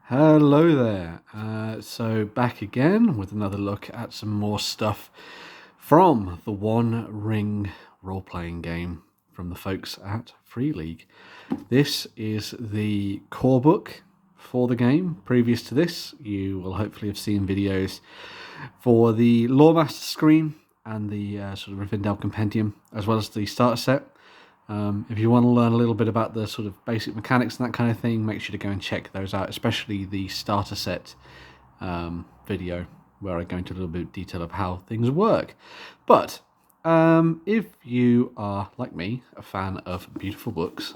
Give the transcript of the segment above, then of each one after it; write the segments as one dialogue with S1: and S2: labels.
S1: Hello there. So back again with another look at some more stuff from the One Ring role-playing game from the folks at Free League. This is the core book for the game. Previous to this, you will hopefully have seen videos for the Loremaster screen and the sort of Rivendell Compendium, as well as the starter set. If you want to learn a little bit about the sort of basic mechanics and that kind of thing, make sure to go and check those out, especially the starter set video, where I go into a little bit of detail of how things work. But if you are, like me, a fan of beautiful books,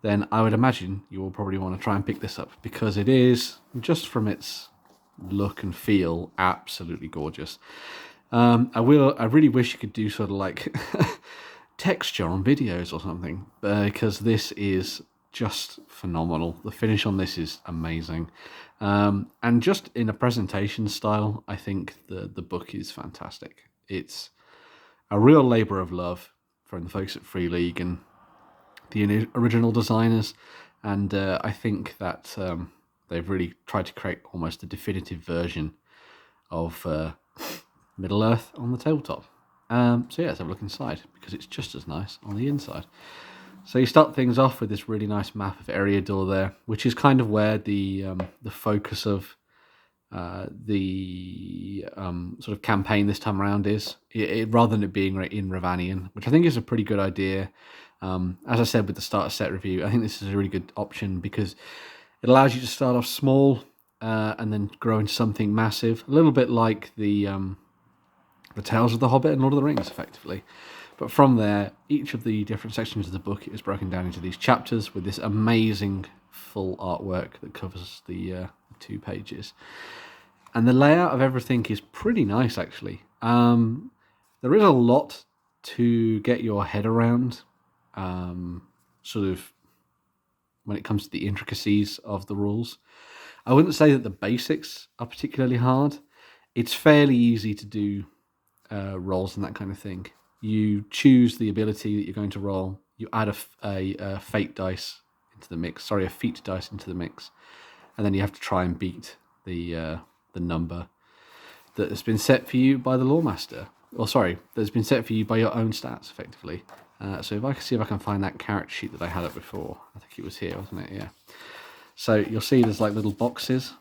S1: then I would imagine you will probably want to try and pick this up, because it is, just from its look and feel, absolutely gorgeous. I really wish you could do sort of like texture on videos or something, because this is just phenomenal. The finish on this is amazing, and just in a presentation style, I think the book is fantastic. It's a real labour of love from the folks at Free League and the original designers, and I think that they've really tried to create almost a definitive version of Middle Earth on the tabletop. So yeah, let's have a look inside, because it's just as nice on the inside. So you start things off with this really nice map of Eriador there, which is kind of where the focus of the sort of campaign this time around is, rather than it being right in Ravanian, which I think is a pretty good idea. As I said with the starter set review, I think this is a really good option because it allows you to start off small and then grow into something massive, a little bit like the Tales of the Hobbit and Lord of the Rings, effectively. But from there, each of the different sections of the book is broken down into these chapters with this amazing full artwork that covers the 2 pages. And the layout of everything is pretty nice, actually. There is a lot to get your head around, sort of when it comes to the intricacies of the rules. I wouldn't say that the basics are particularly hard. It's fairly easy to do rolls and that kind of thing. You choose the ability that you're going to roll. You add a fate dice into the mix. Sorry, a feat dice into the mix, and then you have to try and beat the number that has been set for you by the Loremaster. Or sorry, that's been set for you by your own stats, effectively. So if I can see if I can find that character sheet that I had up before. I think it was here, wasn't it? Yeah. So you'll see there's like little boxes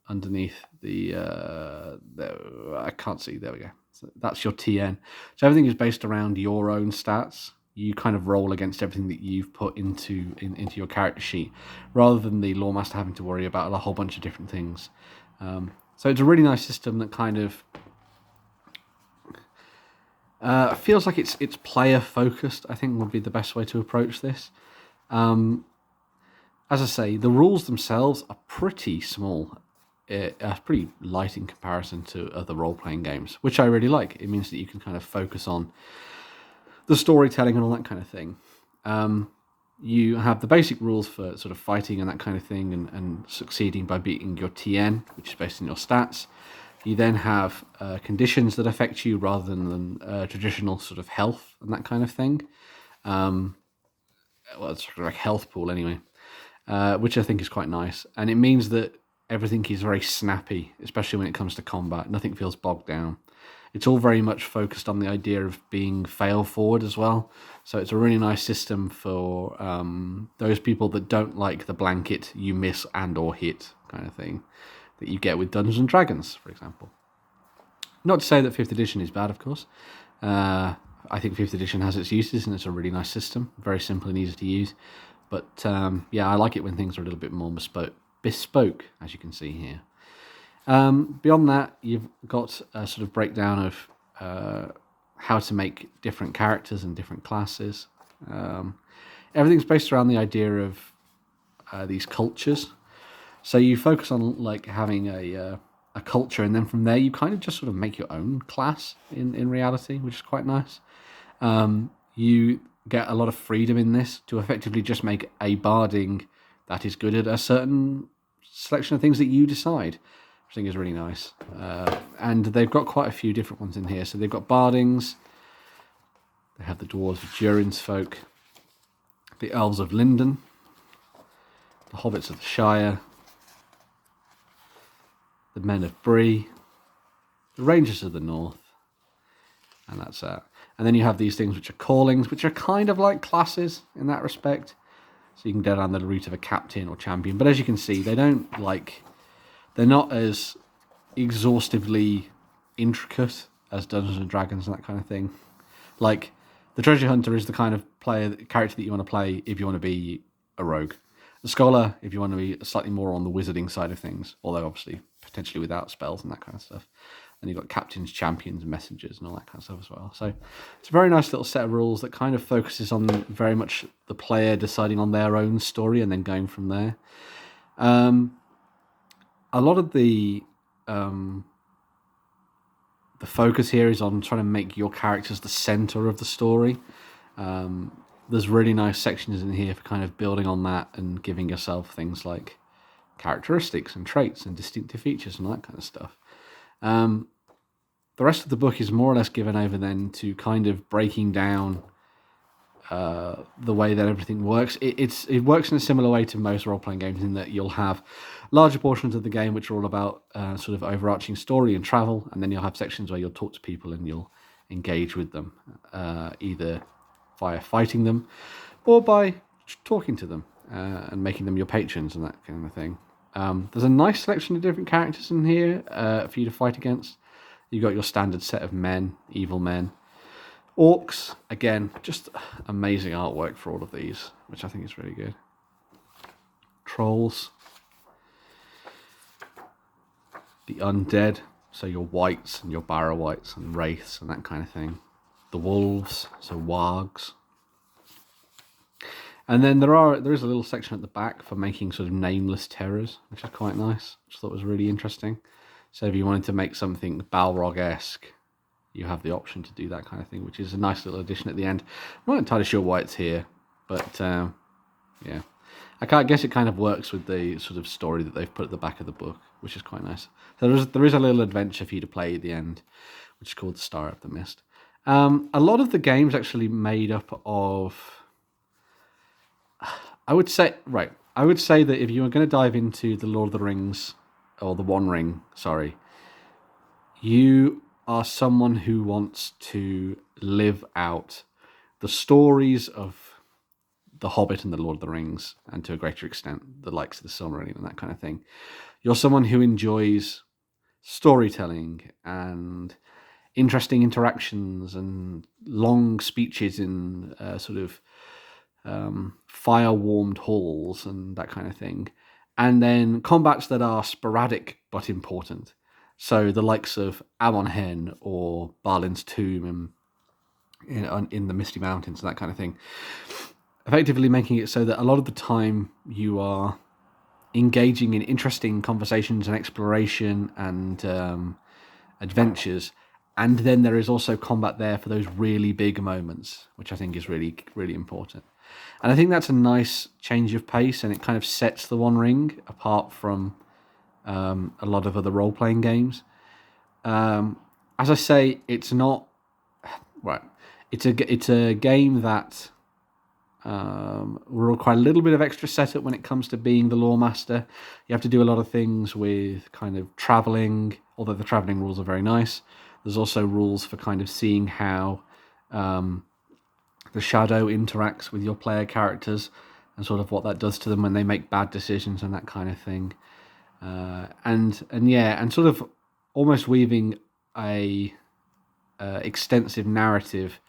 S1: underneath the I can't see, there we go. So that's your TN. So everything is based around your own stats. You kind of roll against everything that you've put into your character sheet, rather than the Loremaster having to worry about a whole bunch of different things. So it's a really nice system that kind of feels like it's player focused, I think would be the best way to approach this. As I say, the rules themselves are pretty small. Pretty light in comparison to other role-playing games, which I really like. It means that you can kind of focus on the storytelling and all that kind of thing. You have the basic rules for sort of fighting and that kind of thing, and succeeding by beating your TN, which is based on your stats. You then have conditions that affect you rather than traditional sort of health and that kind of thing. Well, it's sort of like health pool anyway, which I think is quite nice. And it means that everything is very snappy, especially when it comes to combat. Nothing feels bogged down. It's all very much focused on the idea of being fail forward as well. So it's a really nice system for those people that don't like the blanket you miss and or hit kind of thing that you get with Dungeons and Dragons, for example. Not to say that 5th edition is bad, of course. I think 5th edition has its uses, and it's a really nice system. Very simple and easy to use. But yeah, I like it when things are a little bit more bespoke, as you can see here. Beyond that, you've got a sort of breakdown of how to make different characters and different classes. Everything's based around the idea of these cultures. So you focus on like having a culture, and then from there you kind of just sort of make your own class in reality, which is quite nice. You get a lot of freedom in this to effectively just make a barding that is good at a certain selection of things that you decide, which I think is really nice. And they've got quite a few different ones in here. So they've got bardings, they have the dwarves of Durin's folk, the elves of Linden, the hobbits of the Shire, Men of Bree, the Rangers of the North, and that's it. And then you have these things which are callings, which are kind of like classes in that respect. So you can go down the route of a captain or champion. But as you can see, they're not as exhaustively intricate as Dungeons and Dragons and that kind of thing. Like, the treasure hunter is the kind of character that you want to play if you want to be a rogue. The scholar, if you want to be slightly more on the wizarding side of things, although obviously potentially without spells and that kind of stuff. And you've got captains, champions, messengers, and all that kind of stuff as well. So it's a very nice little set of rules that kind of focuses on very much the player deciding on their own story and then going from there. A lot of the focus here is on trying to make your characters the center of the story. There's really nice sections in here for kind of building on that and giving yourself things like characteristics and traits and distinctive features and all that kind of stuff. The rest of the book is more or less given over then to kind of breaking down the way that everything works. It works in a similar way to most role-playing games in that you'll have larger portions of the game which are all about sort of overarching story and travel, and then you'll have sections where you'll talk to people and you'll engage with them, either via fighting them or by talking to them and making them your patrons and that kind of thing. There's a nice selection of different characters in here for you to fight against. You've got your standard set of men, evil men. Orcs, again, just amazing artwork for all of these, which I think is really good. Trolls. The undead, so your wights and your barrow-wights and wraiths and that kind of thing. The wolves, so wargs. And then there is a little section at the back for making sort of nameless terrors, which is quite nice, which I thought was really interesting. So if you wanted to make something Balrog-esque, you have the option to do that kind of thing, which is a nice little addition at the end. I'm not entirely sure why it's here, but yeah. I guess it kind of works with the sort of story that they've put at the back of the book, which is quite nice. So there is a little adventure for you to play at the end, which is called the Star of the Mist. A lot of the game's actually made up of... I would say that if you were going to dive into the Lord of the Rings, or the One Ring, sorry, you are someone who wants to live out the stories of The Hobbit and the Lord of the Rings, and to a greater extent, the likes of the Silmarillion and that kind of thing. You're someone who enjoys storytelling and interesting interactions and long speeches in sort of fire-warmed halls and that kind of thing. And then combats that are sporadic but important. So the likes of Amon Hen or Balin's Tomb in the Misty Mountains and that kind of thing. Effectively making it so that a lot of the time you are engaging in interesting conversations and exploration and adventures. And then there is also combat there for those really big moments, which I think is really, really important. And I think that's a nice change of pace, and it kind of sets the One Ring apart from a lot of other role-playing games. As I say, it's not... Right. It's a game that will require a little bit of extra setup when it comes to being the lore master. You have to do a lot of things with kind of travelling, although the travelling rules are very nice. There's also rules for kind of seeing how the shadow interacts with your player characters and sort of what that does to them when they make bad decisions and that kind of thing. And sort of almost weaving a extensive narrative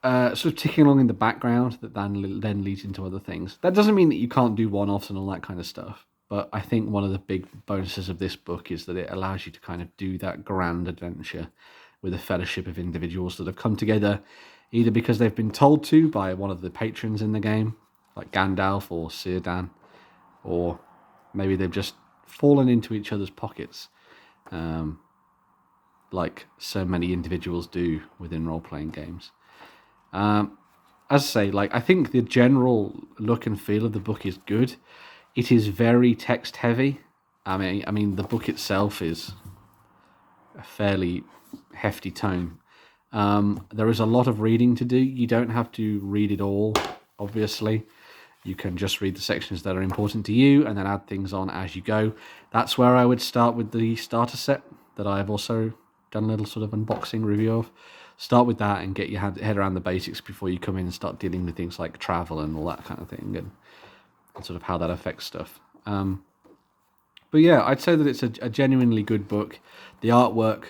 S1: sort of ticking along in the background that then leads into other things. That doesn't mean that you can't do one-offs and all that kind of stuff, but I think one of the big bonuses of this book is that it allows you to kind of do that grand adventure with a fellowship of individuals that have come together either because they've been told to by one of the patrons in the game, like Gandalf or Círdan, or maybe they've just fallen into each other's pockets, like so many individuals do within role-playing games. As I say, I think the general look and feel of the book is good. It is very text-heavy. I mean, the book itself is a fairly hefty tome. There is a lot of reading to do. You don't have to read it all, obviously. You can just read the sections that are important to you and then add things on as you go. That's where I would start with the starter set that I've also done a little sort of unboxing review of. Start with that and get your head around the basics before you come in and start dealing with things like travel and all that kind of thing, and sort of how that affects stuff. But yeah, I'd say that it's a genuinely good book. The artwork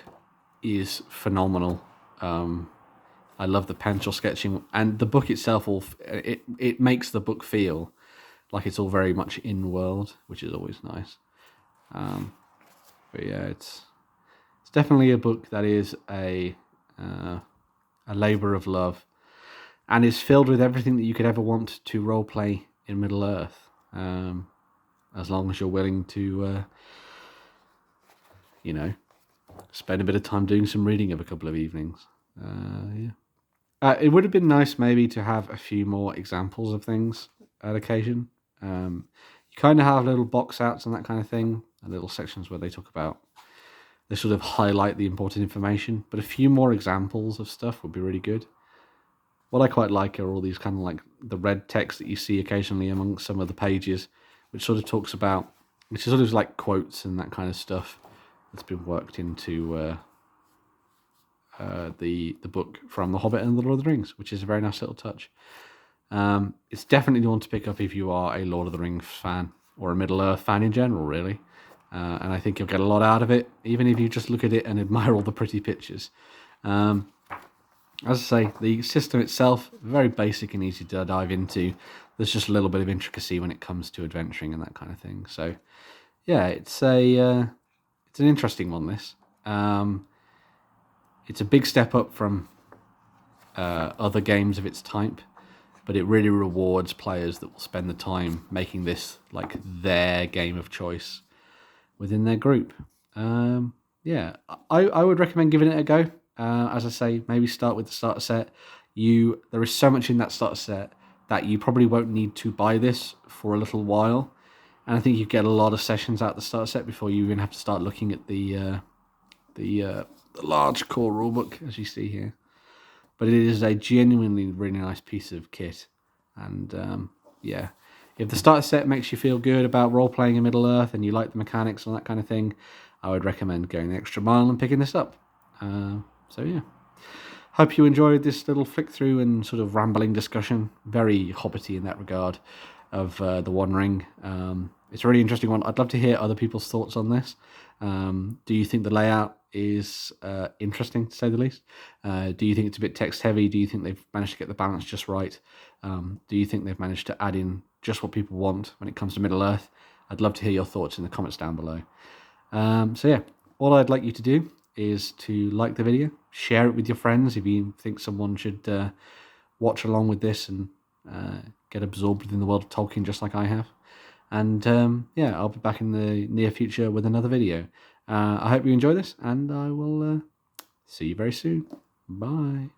S1: is phenomenal. I love the pencil sketching, and the book itself. It makes the book feel like it's all very much in world, which is always nice. But yeah, it's definitely a book that is a labour of love, and is filled with everything that you could ever want to roleplay in Middle Earth. As long as you're willing to, spend a bit of time doing some reading of a couple of evenings. Yeah. It would have been nice maybe to have a few more examples of things at occasion. You kind of have little box outs and that kind of thing, and little sections where they talk about, they sort of highlight the important information, but a few more examples of stuff would be really good. What I quite like are all these kind of like the red text that you see occasionally among some of the pages, which sort of talks about, which is sort of like quotes and that kind of stuff that's been worked into the book from The Hobbit and The Lord of the Rings, which is a very nice little touch. It's definitely one to pick up if you are a Lord of the Rings fan or a Middle Earth fan in general, really. And I think you'll get a lot out of it, even if you just look at it and admire all the pretty pictures. As I say, the system itself, very basic and easy to dive into. There's just a little bit of intricacy when it comes to adventuring and that kind of thing. So, yeah, it's an interesting one, this. It's a big step up from other games of its type, but it really rewards players that will spend the time making this like their game of choice within their group. Yeah, I would recommend giving it a go. As I say, maybe start with the starter set. There is so much in that starter set that you probably won't need to buy this for a little while, and I think you get a lot of sessions out the starter set before you even have to start looking at the large core rulebook, as you see here. But it is a genuinely really nice piece of kit, and yeah, if the starter set makes you feel good about role-playing in Middle Earth and you like the mechanics and that kind of thing, I would recommend going the extra mile and picking this up. So yeah, hope you enjoyed this little flick through and sort of rambling discussion, very hobbity in that regard, of the One Ring. It's a really interesting one. I'd love to hear other people's thoughts on this. Do you think the layout is interesting, to say the least? Do you think it's a bit text heavy? Do you think they've managed to get the balance just right? Do you think they've managed to add in just what people want when it comes to Middle Earth? I'd love to hear your thoughts in the comments down below. So yeah, all I'd like you to do is to like the video, share it with your friends if you think someone should watch along with this and get absorbed within the world of Tolkien just like I have. And yeah, I'll be back in the near future with another video. I hope you enjoy this, and I will see you very soon. Bye.